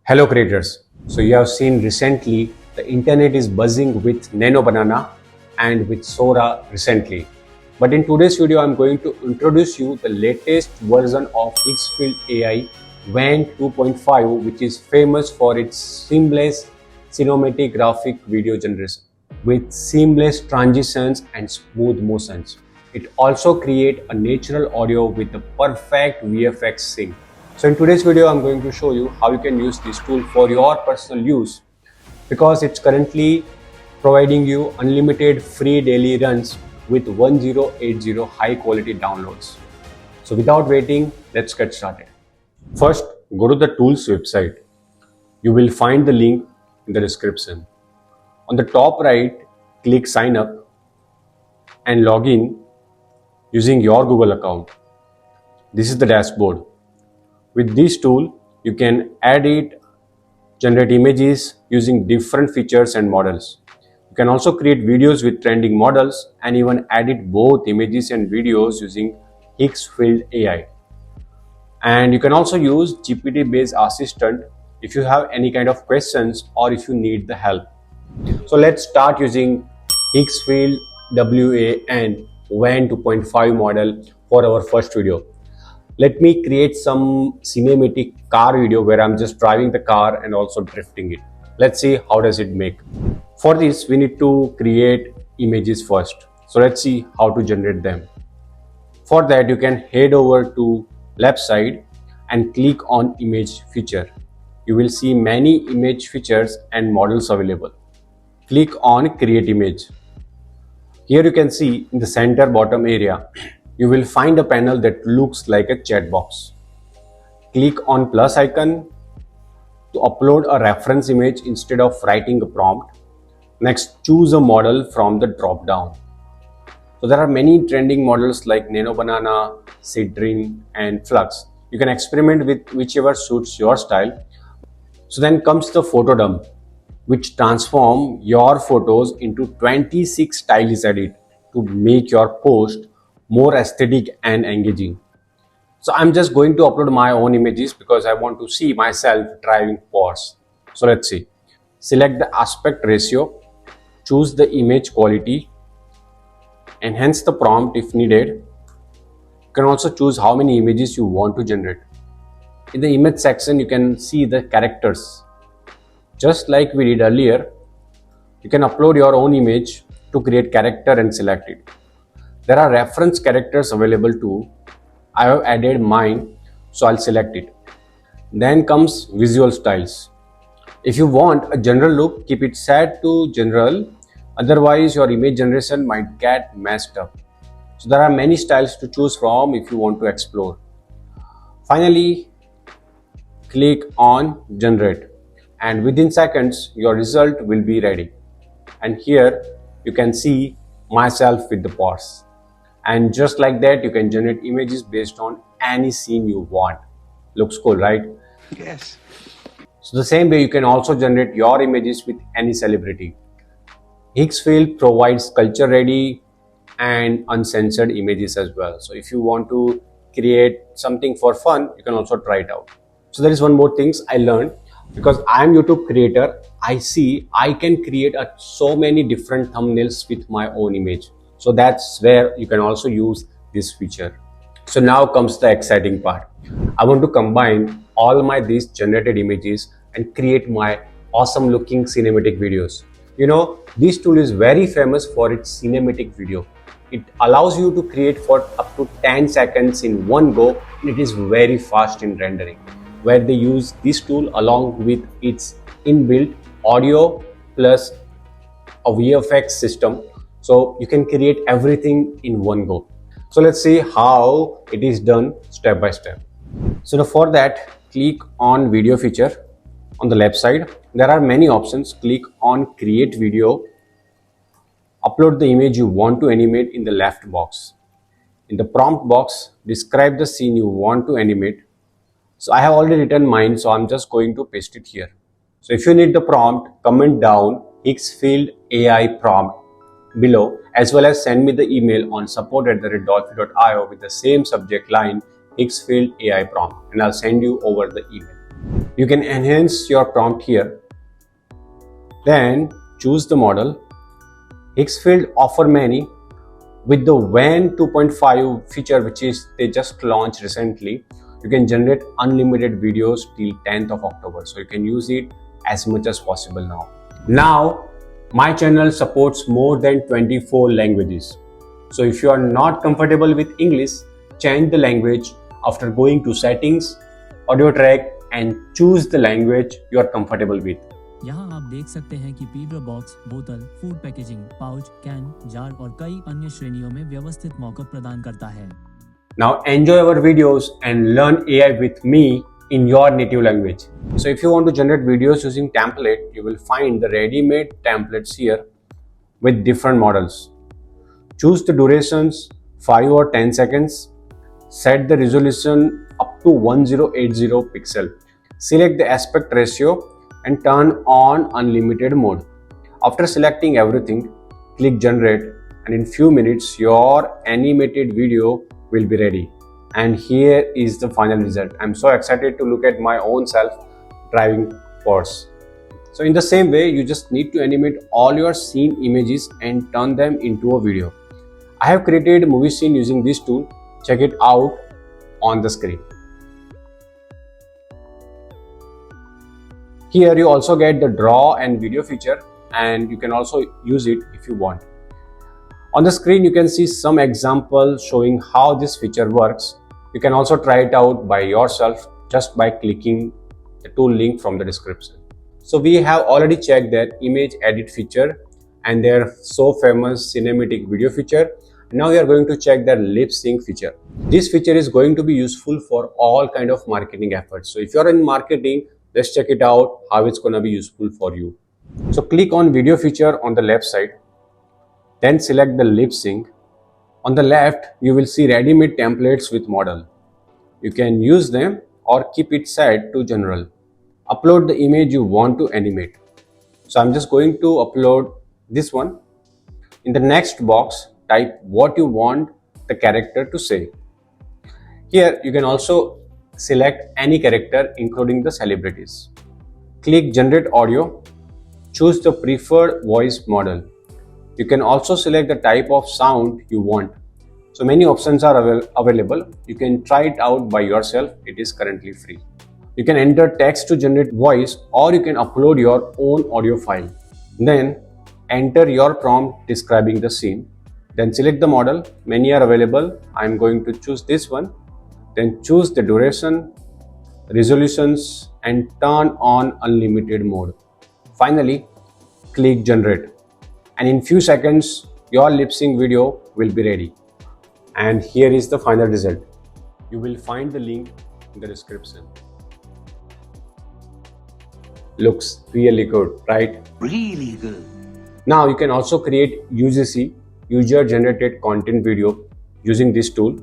Hello creators. So you have seen recently the internet is buzzing with Nano Banana and with Sora recently. But in today's video, I'm going to introduce you the latest version of Higgsfield AI WAN 2.5, which is famous for its seamless cinematic graphic video generation with seamless transitions and smooth motions. It also creates a natural audio with the perfect VFX sync. So in today's video, I'm going to show you how you can use this tool for your personal use because it's currently providing you unlimited free daily runs with 1080 high quality downloads. So without waiting, let's get started. First, go to the tools website. You will find the link in the description. On the top right, click sign up and log in using your Google account. This is the dashboard. With this tool, you can edit, generate images using different features and models. You can also create videos with trending models and even edit both images and videos using Higgsfield AI. And you can also use GPT-based assistant if you have any kind of questions or if you need the help. So let's start using Higgsfield WAN 2.5 model for our first video. Let me create some cinematic car video where I'm just driving the car and also drifting it. Let's see how does it make. For this, we need to create images first. So let's see how to generate them. For that, you can head over to left side and click on image feature. You will see many image features and models available. Click on create image. Here you can see in the center bottom area, you will find a panel that looks like a chat box. Click on plus icon to upload a reference image instead of writing a prompt. Next, choose a model from the drop down. So there are many trending models like Nano Banana, Cedrine and Flux. You can experiment with whichever suits your style. So then comes the photo dump, which transform your photos into 26 stylish edits to make your post more aesthetic and engaging. So I'm just going to upload my own images because I want to see myself driving Porsche. So let's see. Select the aspect ratio, choose the image quality, enhance the prompt if needed. You can also choose how many images you want to generate. In the image section, you can see the characters. Just like we did earlier, you can upload your own image to create character and select it. There are reference characters available too. I have added mine, so I'll select it. Then comes visual styles. If you want a general look, keep it set to general. Otherwise, your image generation might get messed up. So there are many styles to choose from if you want to explore. Finally, click on generate. And within seconds, your result will be ready. And here you can see myself with the Porsche. And just like that, you can generate images based on any scene you want. Looks cool, right? Yes. So the same way, you can also generate your images with any celebrity. Higgsfield provides culture ready and uncensored images as well. So if you want to create something for fun, you can also try it out. So there is one more thing I learned. Because I am YouTube creator, I see I can create so many different thumbnails with my own image. So that's where you can also use this feature. So now comes the exciting part. I want to combine all these generated images and create my awesome looking cinematic videos. You know, this tool is very famous for its cinematic video. It allows you to create for up to 10 seconds in one go, and it is very fast in rendering, where they use this tool along with its inbuilt audio plus a VFX system. So you can create everything in one go. So let's see how it is done step by step. So for that, click on video feature on the left side. There are many options. Click on create video. Upload the image you want to animate in the left box. In the prompt box, describe the scene you want to animate. So I have already written mine, so I'm just going to paste it here. So if you need the prompt, comment down Higgsfield AI prompt below, as well as send me the email on support@dolphin.io with the same subject line Higgsfield AI prompt, and I'll send you over the email. You can enhance your prompt here. Then choose the model. Higgsfield offer many. With the WAN 2.5 feature, which is they just launched recently, you can generate unlimited videos till 10th of October. So you can use it as much as possible now. Now, my channel supports more than 24 languages. So if you are not comfortable with English, change the language after going to settings, audio track and choose the language you are comfortable with. यहाँ आप देख सकते हैं कि paper box, बोतल, food packaging, pouch, can, jar और कई अन्य श्रेणियों में व्यवस्थित मौका प्रदान करता है। Now enjoy our videos and learn AI with me in your native language. So if you want to generate videos using template, you will find the ready-made templates here with different models. Choose the durations 5 or 10 seconds. Set the resolution up to 1080 pixel. Select the aspect ratio and turn on unlimited mode. After selecting everything, click generate and in few minutes your animated video will be ready. And here is the final result. I'm so excited to look at my own self driving course. So in the same way, you just need to animate all your scene images and turn them into a video. I have created a movie scene using this tool. Check it out on the screen. Here you also get the draw and video feature, and you can also use it if you want. On the screen you can see some examples showing how this feature works. You can also try it out by yourself just by clicking the tool link from the description. So we have already checked that image edit feature and their so famous cinematic video feature. Now we are going to check their lip sync feature. This feature is going to be useful for all kind of marketing efforts. So if you are in marketing, let's check it out how it's going to be useful for you. So click on video feature on the left side, then select the lip sync. On the left you will see ready-made templates with model. You can use them or keep it set to general. Upload the image you want to animate. So I'm just going to upload this one. In the next box, type what you want the character to say. Here you can also select any character including the celebrities. Click generate audio. Choose the preferred voice model. You can also select the type of sound you want. So many options are available. You can try it out by yourself. It is currently free. You can enter text to generate voice or you can upload your own audio file. Then enter your prompt describing the scene. Then select the model. Many are available. I'm going to choose this one. Then choose the duration, resolutions and turn on unlimited mode. Finally, click generate. And in few seconds, your lip sync video will be ready. And here is the final result. You will find the link in the description. Looks really good, right? Really good. Now you can also create UGC, user generated content video, using this tool,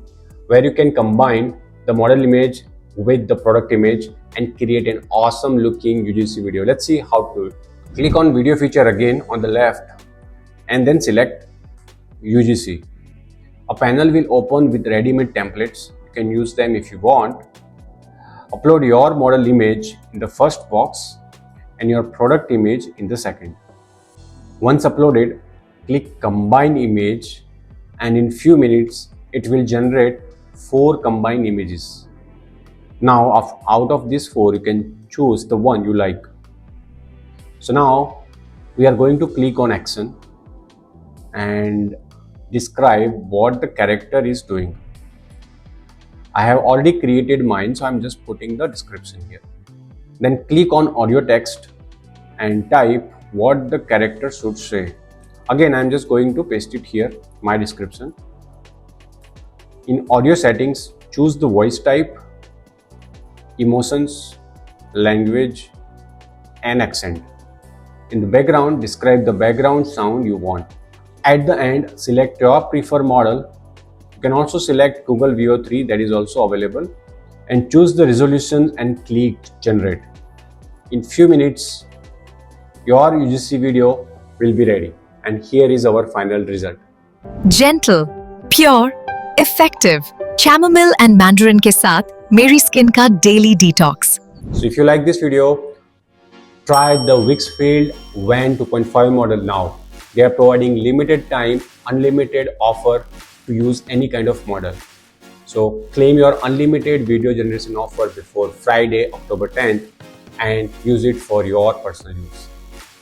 where you can combine the model image with the product image and create an awesome looking UGC video. Let's see how to do it. Click on video feature again on the left and then select UGC. A panel will open with ready-made templates. You can use them if you want. Upload your model image in the first box and your product image in the second. Once uploaded, click combine image and in few minutes it will generate 4 combined images. Now out of these 4 you can choose the one you like. So now we are going to click on action and describe what the character is doing. I have already created mine, so I'm just putting the description here. Then click on audio text and type what the character should say. Again, I'm just going to paste it here, my description. In audio settings, choose the voice type, emotions, language, and accent. In the background, describe the background sound you want. At the end, select your preferred model. You can also select Google VO3, that is also available, and choose the resolution and click generate. In few minutes, your UGC video will be ready. And here is our final result. Gentle, pure, effective, chamomile and mandarin के साथ मेरी skin का daily detox So if you like this video, try the Higgsfield WAN 2.5 model now. They are providing limited time, unlimited offer to use any kind of model. So claim your unlimited video generation offer before Friday, October 10th and use it for your personal use.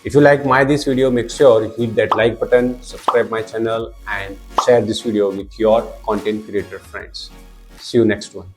If you like this video, make sure you hit that like button, subscribe my channel and share this video with your content creator friends. See you next one.